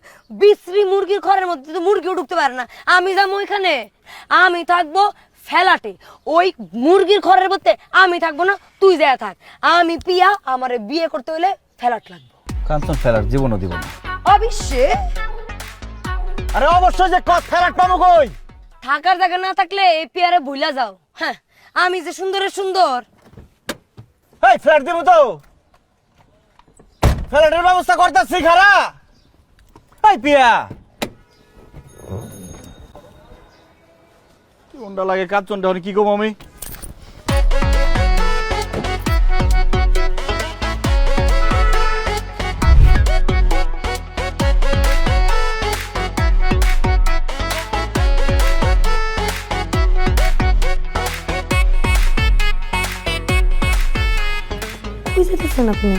বিশ্রী মুরগির ঘরের মধ্যে তো মুরগিও ঢুকতে পারে না। আমি যাবো ওইখানে, আমি থাকবো ফেলাটে। ওই মুরগির ঘরের মধ্যে আমি থাকবো না, তুই যা থাক। আমি পিয়া, আমারে বিয়ে করতে হলে ফেলাট লাগবে। কাঞ্চন ফেলার জীবনও দিব না। অবশ্যই। আরে অবশ্যই যে কত ফেলাট পাবো কই? থাকার জায়গা না থাকলে এই পিয়ারে ভুলা যাও। হ্যাঁ, আমি যে সুন্দরের সুন্দর। এই ফ্ল্যাট দিব তো, ফ্ল্যাটের ব্যবস্থা করতেছি খারা। এই পিয়া কোনটা লাগে কাঞ্চনটা, কি কম আমি? বুঝতেছেন আপনি?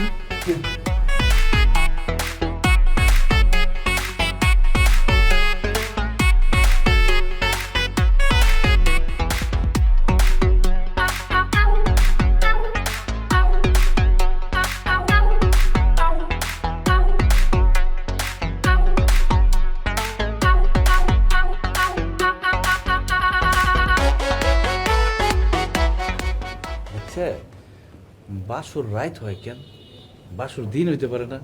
আচ্ছা বাসর রাইত হয় কেন, বাসর দিন হইতে পারে না?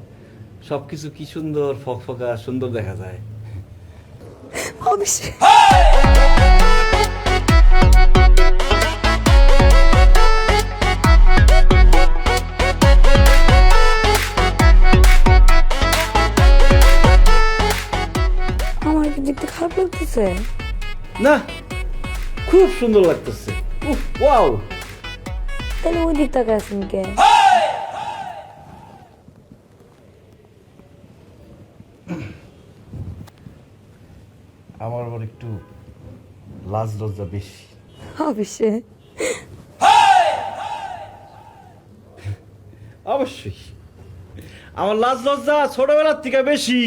সবকিছু কি সুন্দর ফকফকা সুন্দর দেখা যায়। অবশ্যই। আমার কি দেখতে খারাপ লাগতেছে? না, খুব সুন্দর লাগতেছে। উফ, ওয়াও। তাহলে ওই দিক তাকে আছেন কে? আমার আবার একটু লাজ লজ্জা বেশি। অবশ্যই। অবশ্যই আমার লাজ লজ্জা ছোটবেলার থেকে বেশি।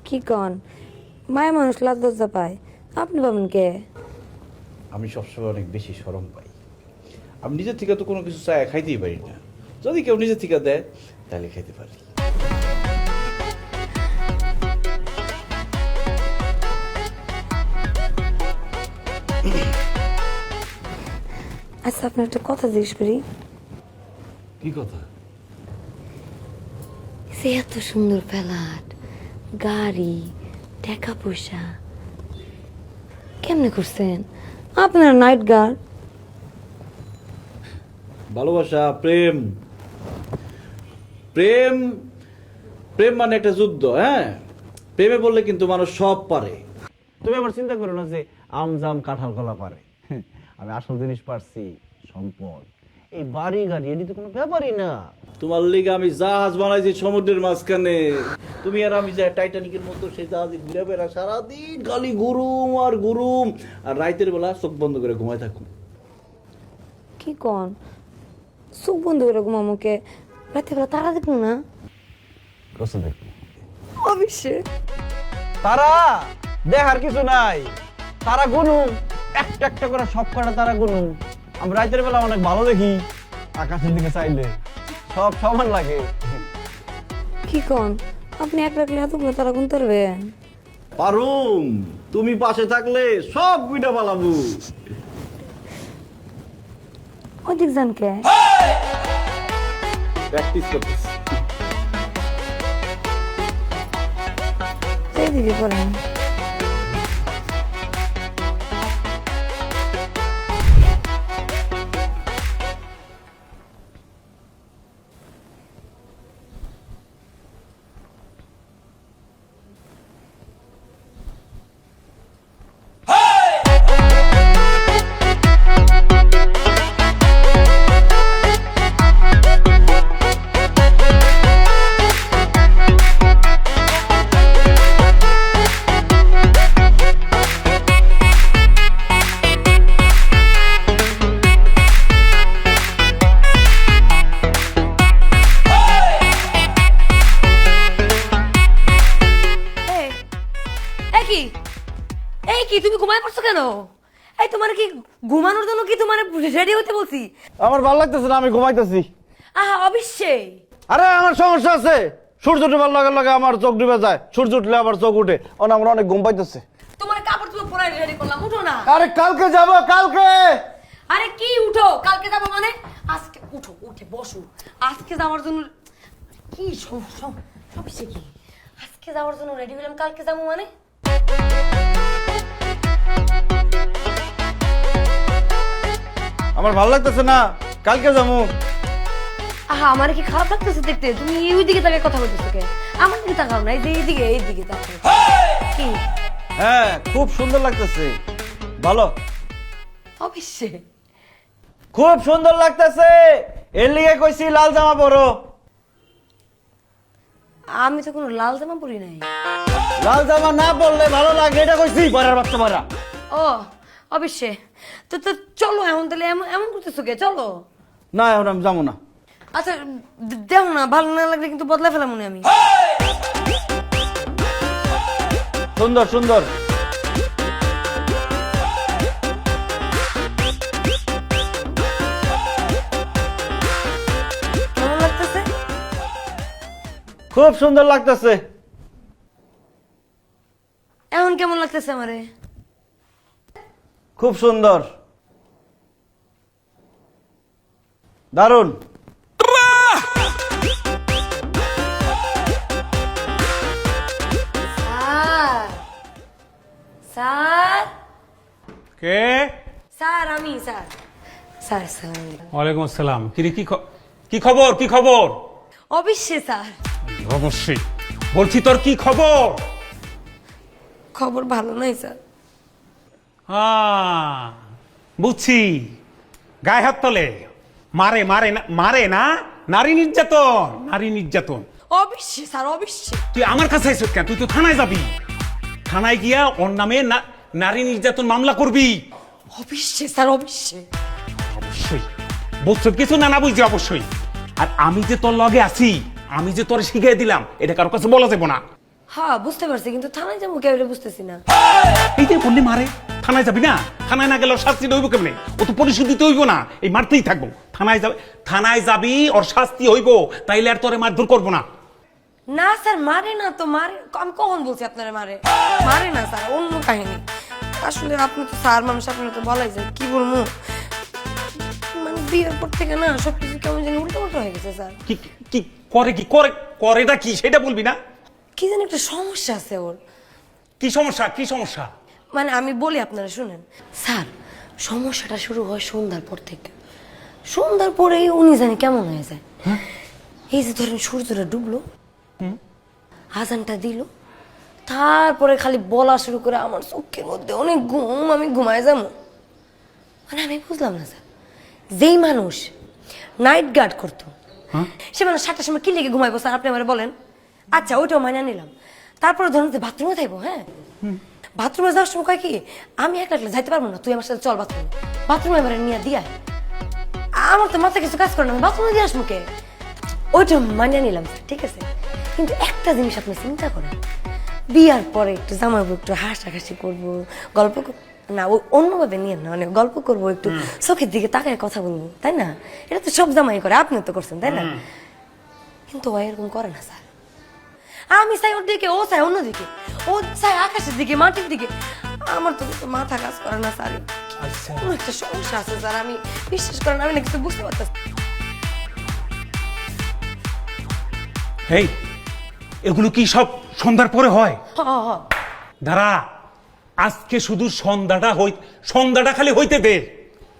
কি কন, মায়া মানুষ লাজ লজ্জা পায়, আপনি পাবেন কে? আমি সবসময় অনেক বেশি শরম পাই। আমি নিজের থেকে তো কোনো কিছু চাই খাইতেই পারি না, যদি কেউ নিজের থেকে দেয় তাহলে খাইতে পারি। আচ্ছা, আপনার একটা কথা জিজ্ঞেস করি। কি কথা? সে এত সুন্দর ফ্ল্যাট, গাড়ি, টাকা পয়সা কেমনে করছেন? আপনার নাইট গার্ড। ভালোবাসা, প্রেম, প্রেম, প্রেম মানে একটা যুদ্ধ। হ্যাঁ, প্রেমে বললে কিন্তু মানুষ সব পারে। তুমি আবার চিন্তা করো না যে আম জাম কাঁঠাল কলা পারে। আমি আসল জিনিস পারছি, সম্পদ। এই বাড়ি গাড়ি এটি তো কোনো ব্যাপারই না। তোমার লিগে আমি জাহাজ বানাইছি সমুদ্রের মাঝখানে। তুমি আর আমি যে টাইটানিকের মতো সেই জাহাজে ঘুরে বেড়া সারাদিন খালি গুরুম আর গুরুম, আর রাইতের বেলা চোখ বন্ধ করে ঘুমায় থাকুন। কি কন, চোখ বন্ধ করে ঘুমামুকে রাতে বেলা তারা দেখবো না? কষ্ট দেখি অবশ্যই। তারা দেখার কিছু নাই, তারা গুনুম একটা একটা করে সব কটা তারা গুনুম। আমি রাতের বেলা অনেক ভালো দেখি, আকাশের দিকে চাইলে সব সমান লাগে। কি কন, আপনি এক রাখলে এতগুলো তারা গুনতে পারবেন? পারুম, তুমি পাশে থাকলে সব গুইটা পালাবো। অধিক জানকে প্র্যাকটিস করতেছি। এইদিকে করেন। এই কি তুমি ঘুমায় পড়ছো কেন? এই তোমার কি ঘুমানোর জন্য কি তোমার রেডি হতে বলছি? আমার ভালো লাগতেছে না, আমি ঘুমাইতেছি। আহা অবশ্যই। আরে আমার সমস্যা আছে, সূর্য ডুবার লাগে লাগে আমার চোখ ডুবে যায়, সূর্য উঠলে আবার চোখ উঠে। আমার অনেক ঘুম পাইতেছে। তোমার কাপড় তুমি পরে রেডি করলাম, উঠো না। আরে কালকে যাব, কালকে। আরে কি উঠো, কালকে যাবো মানে? আজকে উঠো, উঠে বসো। আজকে যাওয়ার জন্য কি সমস্যা কি? আজকে যাওয়ার জন্য রেডি হলাম, কালকে যাবো মানে? আমার ভালো লাগতেছে না, কালকে যাবো। আহা, আমার কি খারাপ লাগতেছে দেখতে? তুমি ওই দিকে তাকে কথা বলতেছো কে? আমার দিকে তাকাও না, এইদিকে তাকাও। কি? হ্যাঁ, খুব সুন্দর লাগতেছে। ভালো, অবশ্যই খুব সুন্দর লাগতেছে। এর লিগে কইছি লাল জামা পরো। আমি তো কোনো লাল জামা পরি নাই। লাল জামা না পরলে ভালো লাগে, এটা কইছি। পরার বাচ্চা পরা। ও অবশ্যই। তো তো চলো এখন, তাহলে এমন করতেছো কে? চলো না, এখন আমি যাবো না। আচ্ছা দেখো না, ভালো না লাগলে কিন্তু বদলা ফেলা মনে আমি। সুন্দর সুন্দর। কেমন লাগতেছে? খুব সুন্দর লাগতেছে। এখন কেমন লাগতেছে আমারে? খুব সুন্দর। দারুণ। স্যার স্যার কে? স্যার আমি স্যার স্যার স্যার আমি। ওয়ালাইকুম আসসালাম। কি রে, কি খবর? কি খবর? অবশ্যই স্যার, অবশ্যই বলছি, তোর কি খবর? খবর ভালো নাই স্যার। বুঝছি, গায়ে হাত তোলে, মারে না, নারী নির্যাতন। অবশ্যই স্যার, অবশ্যই। তুই আমার কাছে আইছিস কেন? তুই তো থানায় যাবি, থানায় গিয়া ওর নামে নারী নির্যাতন মামলা করবি। অবশ্যই স্যার, অবশ্যই। অবশ্যই বুঝছো কিছু না বুঝছি অবশ্যই। আর আমি যে তোর লগে আছি, আমি যে তোর শিখিয়ে দিলাম, এটা কারোর কাছে বলা যাবো না। হ্যাঁ বুঝতে পারছি, কিন্তু থানায় যাবো কেউ বুঝতেছি না। এই যে বললি মারে, থানায় যাবি না? থানায় না গেলে শাস্তি হইব কেমনে? ও তো পরিশোধ দিতে হইব না, এই মারতেই থাকবো। থানায় যাবি, ওর শাস্তি হইব, তাইলে আর তোরে মারধর করবো না। না স্যার, মারে না তো। মারে আমি কখন বলছি আপনারা মারে? মারে না স্যার, অন্য কাহিনী। আসলে আপনি তো স্যার মানুষ, আপনারা তো বলাই যায়। কি বলবো, মানে বিয়ের পর থেকে না সবকিছু কেমন জানি উল্টো উল্টো হয়ে গেছে স্যার। কি করেটা কি সেটা বলবি না? কি জানি একটা সমস্যা আছে ওর। কি সমস্যা? মানে আমি বলি, আপনারা শুনেন স্যার। সমস্যাটা শুরু হয় সন্ধ্যার পর থেকে। সন্ধ্যার পরেই উনি জানি কেমন হয়ে যায়। এই যে ধরেন সূর্যটা ডুবলো, আজানটা দিল, তারপরে খালি বলা শুরু করে আমার চোখের মধ্যে অনেক ঘুম, আমি ঘুমায় যাবো। মানে আমি বুঝলাম না স্যার, যেই মানুষ নাইট গার্ড করতো সে মানুষ 7টার সময় কি লেগে ঘুমাইবো স্যার? আপনি আমার বলেন। আচ্ছা, ওইটাও মাইনা নিলাম। তারপরে ধরুন যে বাথরুমে থাকবো, হ্যাঁ, বাথরুমে যাওয়ার সময় কয় কি, আমি একলা একলা যাইতে পারবো না, তুই আমার সাথে চল বাথরুমে এবারে নিয়ে দিয়ে আয়। আমার তো মাথা কিছু কাজ করে না, আমি বাথরুমে দিয়ে আসবো কে? ওইটা মাইনা নিলাম, ঠিক আছে। কিন্তু একটা জিনিস আপনি চিন্তা করেন, বিয়ার পরে একটু জামাইবো, একটু হাসাহাসি করবো, গল্প না, ওই অন্যভাবে নিয়ে না, মানে গল্প করবো, একটু চোখের দিকে তাকায় কথা বলবো, তাই না? এটা তো সব জামাই করে, আপনি তো করছেন, তাই না? কিন্তু ও এরকম করে না স্যার। আমি চাই ওর দিকে, ও চাই অন্যদিকে, ও চাই আকাশের দিকে, মাটির দিকে। আমার তো কিছু মাথা কাজ করে না স্যার। কোনো একটা সমস্যা আছে স্যার, আমি বিশ্বাস করেন আমি না কিছু বুঝতে পারতেছি। এই এগুলো কি সব সন্ধ্যার পরে হয়? দাঁড়া, আজকে শুধু সন্ধ্যাটা খালি হইতে দে,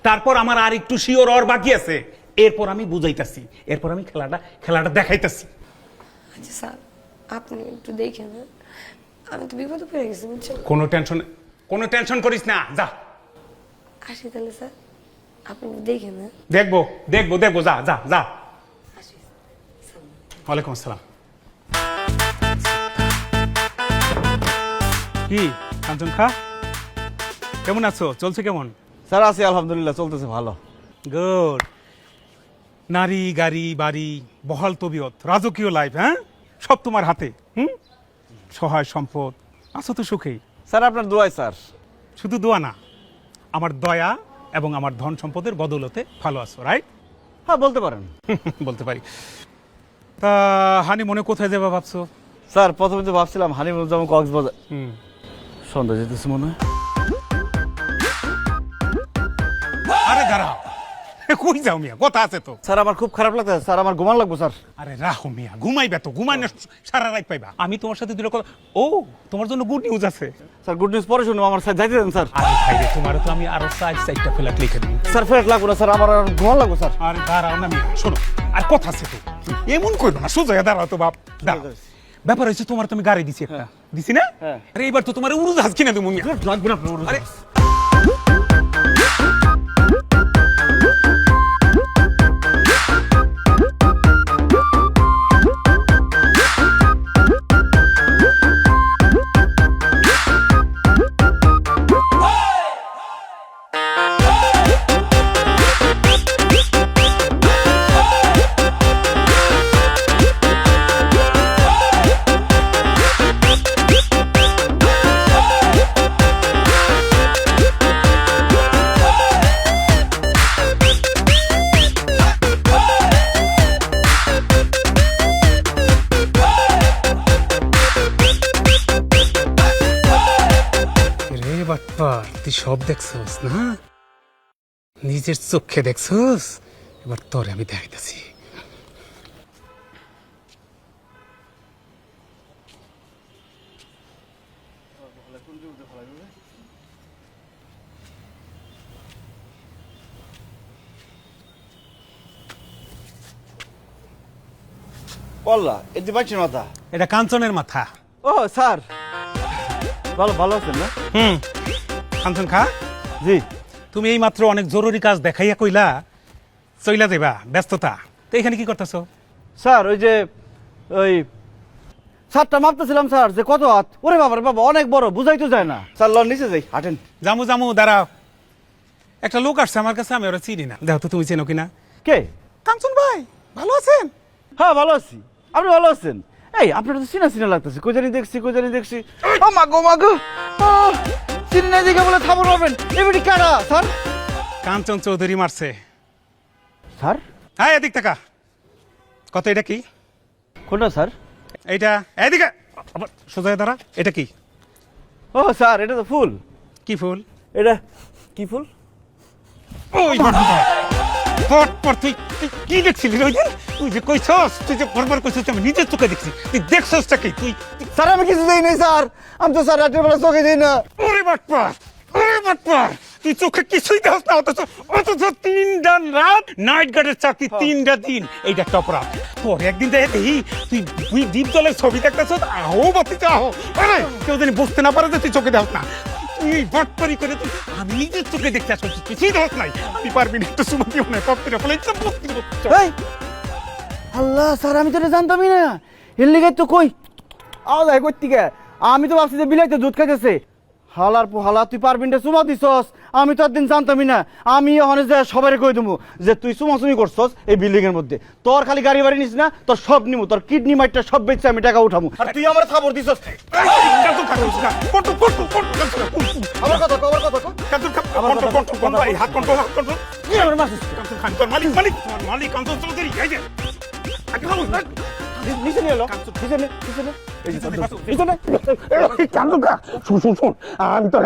তারপর আমার আর একটু শিওর আর বাকি আছে। এরপর আমি বুঝাইতাছি, এরপর আমি খেলাটা দেখাইতাছি। আচ্ছা স্যার, আপনি একটু দেখেন, আমি তো বিপদে পড়ে গেছি, বুঝছেন? কোনো টেনশন করিস না, যা। আসি তাহলে স্যার, আপনি দেখেন। দেখবো, যা। আসি। ওয়ালাইকুম আসসালাম। কি কাঞ্চন খা, কেমন আছো? চলছে কেমন? স্যার আছি আলহামদুলিল্লাহ, চলতেছে ভালো। গুড। নারী, গাড়ি, বাড়ি, বহাল তবিয়ত, রাজকীয় লাইফ, হ্যাঁ, সব তোমার হাতে। সহায় সম্পদ, আছো তো সুখেই? স্যার আপনার দোয়ায় স্যার। শুধু দোয়া না, আমার দয়া এবং আমার ধন সম্পদের বদৌলতে ভালো আছো, রাইট? হ্যাঁ বলতে পারেন। বলতে পারি। তা হানি মনে কোথায় যাবা ভাবছো? স্যার প্রথমে তো ভাবছিলাম হানিমুন যাবো কক্সবাজার। সন্ধ্যা যেতেছে মনে হয়। আরে দাঁড়াও, কই যাও মিয়া, কথা আছে তো। স্যার আমার খুব খারাপ লাগতেছে স্যার, আমার ঘুমান লাগবো স্যার। আরে রাখো মিয়া, ঘুমাইবে তো, ঘুমাই না সারা রাত পাইবা। আমি তোমার সাথে দুটো কথা। ও, তোমার জন্য গুড নিউজ আছে। স্যার গুড নিউজ পরে শুনুন, আমার স্যার যাইতে দেন স্যার। আরে ভাই রে, তোমার তো আমি আরো সাইডটা ফ্ল্যাট লিখে দিই। স্যার ফ্ল্যাট লাগবো না স্যার, আমার আর ঘুমান লাগবো স্যার। আরে দাঁড়াও না মিয়া, শোনো, আর কথা আছে তো, এমন করো না, সোজা দাঁড়াও তো বাপ, দাঁড়াও। ব্যাপার হয়েছে, তোমার তো আমি গাড়ি দিছি একটা, দিছি না? আরে এবার তো তোমার উড়োজাহাজ কিনে দেবো মিয়া। লাগবে না আপনার। আরে তুই সব দেখছস না, নিজের চোখে দেখছস? এবার তোরে আমি দেখাইতেছি। কল্লা এই যে বাইছের মাথা। এটা কাঞ্চনের মাথা। ও স্যার, ভালো ভালো আছেন না? কাঞ্চন খা, জি তুমি এই মাত্র অনেক জরুরি কাজ দেখাইয়া কইলা চইলা যাইবা, ব্যস্ততা। তো এখানে কি করতেছো? স্যার ওই যে ওই ছাদটা মাপতেছিলাম স্যার, যে কত হাত। ওরে বাবা রে বাবা, অনেক বড়, বুঝাই তো যায় না স্যার। লন নিচে যাই, হাঁটেন। জামু জামু, দাঁড়াও। একটা লোক আসছে আমার কাছে, আমি ওরা চিনি না। দেখো তো তুমি চেনো কিনা। কে? কাঞ্চন ভাই, ভালো আছেন? হ্যাঁ ভালো আছি। আপনি ভালো আছেন? এই আপনার তো চিনা চিনা লাগতেছে, কই জানি দেখছি, কই জানি দেখছি। ও মাগো মাগো, চিনি না দেখে বলে থামুন হবেন। এবারে কারা স্যার? কাঞ্চন চৌধুরী মারছে। স্যার হ্যাঁ, এদিক টাকা কত। এটা কি? কোনটা স্যার? এইটা এদিকে আবার সোজা হয়ে দাঁড়া। এটা কি? ও স্যার, এটা তো ফুল। কি ফুল? এটা কি ফুল? ওই পর তুই কি দেখছিলি ওই দিন? তুই যে কইছস, তুই যে বারবার কইছস, আমি নিজের চোখে দেখছি। তুই দেখছসটা কি? তুই স্যার আমি কিছু দেই নাই স্যার, আমি তো স্যার রাতের বেলা চোখে দিই না। ওরে বাটপার, ওরে বাটপার, তুই চোখে কিছুই দেখছ না। অথচ 3টা রাত নাইট গার্ডের চাকরি, 3টা দিন। এইটা একটা অপরাধ। পরে একদিন দেখি তুই দ্বীপ জলের ছবি দেখতেছ। আহো বাতিতে আহো, আরে কেউ জানি বুঝতে না পারে যে তুই চোখে দেখ না। তুই বাটপারি করে তুই, আমি নিজের চোখে দেখতে আসছি, কিছুই দেখ নাই। আমি পারবি না, একটু সুমা দিও না, পপটিরা ফলে এই আল্লাহ স্যার, আমি তো এটা জানতামই না। এর লিগে তো কই আওয়াজ করতে গে। আমি তো ভাবছি যে বিলাইতে দুধ খাইতেছে। হালার হালা, তুই পারবিনটা চুমা দিছস, আমি তো একদিন জানতামই না। আমি ওখানে যে সবাই কই দেবো যে তুই চুমাচুমি করছস এই বিল্ডিং এর মধ্যে। তোর খালি গাড়ি বাড়ি নিস না, তোর সব নিমু, তোর কিডনি মাইটটা সব বেচে আমি টাকা উঠামু। আর তুই আমার খবর দিছস। আমার কথা কো, আমার কথা কো। কি আমার মাসিস? নিচে নিয়ে এলো, নিচে নে, নিচে নে। এই যে নিচে নে। আমি তো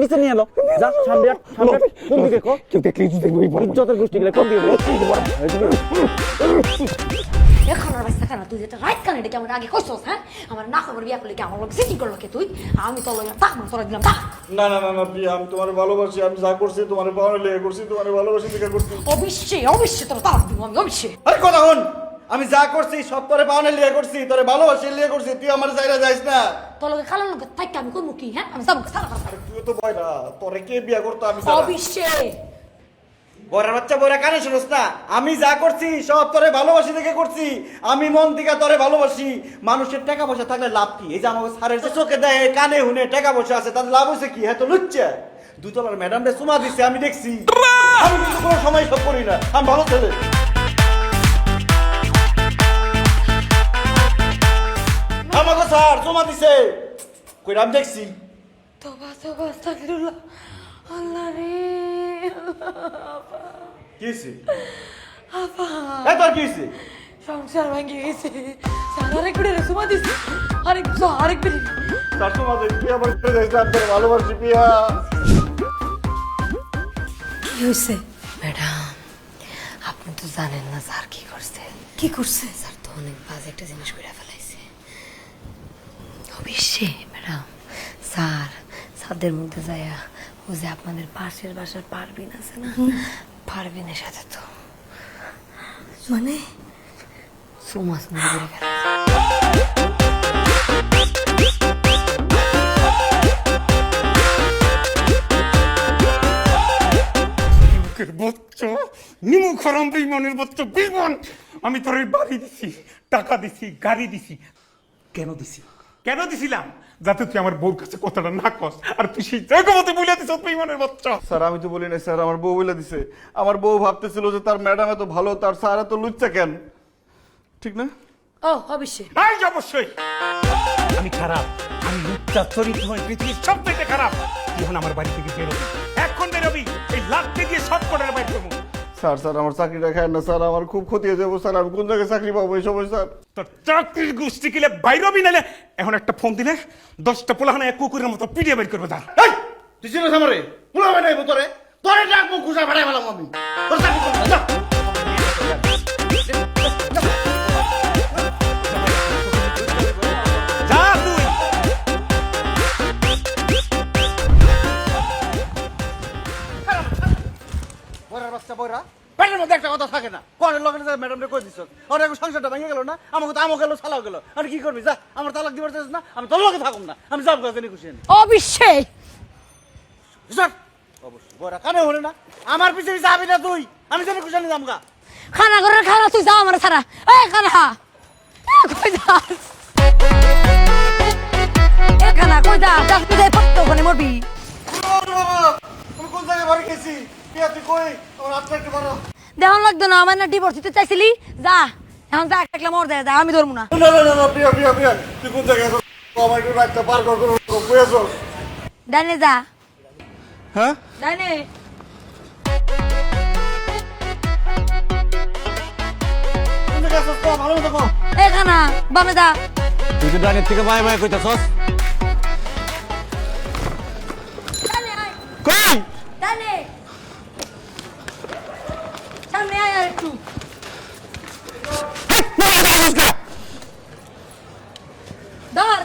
নিচে নিয়ে এলো। যা সামনে সামনে কোন দিকে কো? কেউ দেখলি ইজ্জতের গোষ্ঠী গেলে কোন দিকে? এখন আর বাচ্চা কেন? তুই যেটা রাইট কানে ডেকে আমার আগে কইছস, হ্যাঁ? আমার না খবর বিয়া করলে কি আমার লোক সিটি করলো কে তুই? আমি তো লইয়া তাক তোরা দিলাম তাক। না না না না প্রিয়া, আমি তোমার ভালোবাসি। আমি যা করছি তোমার পাওয়া লেগে করছি, তোমার ভালোবাসি থেকে করছি। অবশ্যই অবশ্যই তোরা তাক দিব আমি, অবশ্যই। আরে কথা হন, আমি যা করছি সব তোরে পাওনা লিয়ে করছি, তোরে ভালোবাসি লিয়ে করছি। তুই আমার জায়গা যাইস না। তোর লগে খালার লগে থাকি আমি কইমু কি, হ্যাঁ? আমি যাবো সারা কথা। তুই তো বয় না, তোরে কে বিয়া করতো? আমি অবশ্যই বড় বাচ্চা বড় কানে শুনস না। আমি যা করছি সব তোরে ভালোবাসি দেখে করছি। আমি মন থেকে তোরে ভালোবাসি। মানুষের টাকা পয়সা থাকলে লাভ কি? এই যে আমাকে সারের চোখে দেয়, কানে হুনে টাকা পয়সা আছে, তাদের লাভ হয়েছে কি? হ্যাঁ তো লুচ্ছে। দুতলার ম্যাডাম রে চুমা দিছে, আমি দেখছি। আমি কিন্তু কোনো সময় সব করি না, আমি ভালো ছেলে। আমাকে স্যার চুমা দিছে, কইরা আমি দেখছি। তোবা তোবা আস্তাগফিরুল্লাহ। আল্লাহ রে, কি হয়েছে? আপা তোর কি হয়েছে? সংসার ভাঙে গেছে। স্যার আরেক বেড়ে সুমা দিছে, আরেক বেড়ে। তার চুমা দিছে, তুই আমার ছেলে যাইস না, আমি তোরে ভালোবাসি পিয়া। কি হয়েছে? ম্যাডাম, আপনি তো জানেন না স্যার কি করছে। কি করছে? স্যার তো অনেক বাজে একটা জিনিস করে ফেলাইছে। অবশ্যই ম্যাডাম, স্যার ছাদের মধ্যে যায়া ও যে আপনাদের পাশের বাসার পারবিন আছে না, পারবিনের সাথে তো মানে সুমাস করে ফেলাইছে। নিমু খরম বিমানের বাচ্চা বিমান। আমি তোর বাড়ি দিছি, টাকা দিছি, গাড়ি দিছি। কেন দিছি? কেন দিছিলাম? যাতে তুই আমার বউর কাছে কথাটা না কস। আর তুই সেই জায়গা মতো বলে দিস বিমানের বাচ্চা। স্যার আমি তো বলি না স্যার, আমার বউ বলে দিছে। আমার বউ ভাবতেছিল যে তার ম্যাডাম এত ভালো, তার স্যার এত লুচ্চা কেন? ঠিক না? ও অবশ্যই অবশ্যই আমি খারাপ, আমি লুচ্চা চরিত্র, পৃথিবীর সবথেকে খারাপ। এখন আমার বাড়ি থেকে বেরোবি, এখন বেরোবি। এই লাঠি দিয়ে সব কটার বাইর করবো। স্যার স্যার আমার চাকরিটা খায় না স্যার, আমার খুব ক্ষতি হয়ে যাবো স্যার। আমি কোন জায়গায় চাকরি পাবো এই সময় স্যার? তোর চাকরির গোষ্ঠী কিলে বাইরবি নালে এখন একটা ফোন দিলে 10টা পোলাহানা এক কুকুরের মতো পিটিয়ে বের করবে। তার তুই চিনিস আমারে পুরো নাই তোরে তোরে ডাকবো খুশা ভাড়াই ফেলাম আমি তোর চাকরি করবো না, যা। যা তুই। বইরার বাচ্চা বইরা পেটের মধ্যে একটা কথা থাকে না কোনের লগে ম্যাডামরে কই দিছ আর এখন সংসারটা ভেঙে গেল না আমাকে তো আমও গেল ছালাও গেল আর কি করবি যা আমার তালাক দিবার চাইছিস না আমি তোর লগে থাকুম না আমি যাব গাছে খুশি নেই অবশ্যই স্যার অবশ্যই বইরা কানে হলে না আমার পিছে পিছে যাবি না তুই আমি জানি খুশি নেই যামগা খানা করে খানা তুই যা আমার ছাড়া এই খানা কই যাস এই খানা কই যা যাস তুই পড়তো ওখানে মরবি তুমি কোন জায়গায় বাড়ি গেছি তুই তুই কই আমার হাতটা একটু মারো দেহন লাগতো না আমার না ডিভোর্স দিতে চাইছিলি যা এখন যা একলা মর দেয় যা আমি ধরবো না না না না প্রিয়া প্রিয়া প্রিয়া তুই কোন জায়গায় আছিস আমার একটু রাতটা পার কর কই আছো ডাইনে যা হ্যাঁ ডাইনে কোন জায়গায় আছিস তো ভালো মতো কর এই খানা বামে যা তুই তো ডানের থেকে বাই বাই কইতাছস ডাইনে আয় কই ডাইনে সামনে আয় আর একটু ধর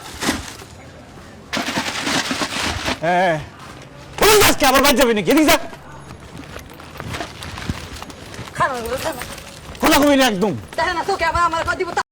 হ্যাঁ কোন গাছকে আবার বাদ যাবি নাকি এদিকে যা খানা করে খানা খোলা কবি না একদম দেখে না তোকে আবার আমার কথা দিব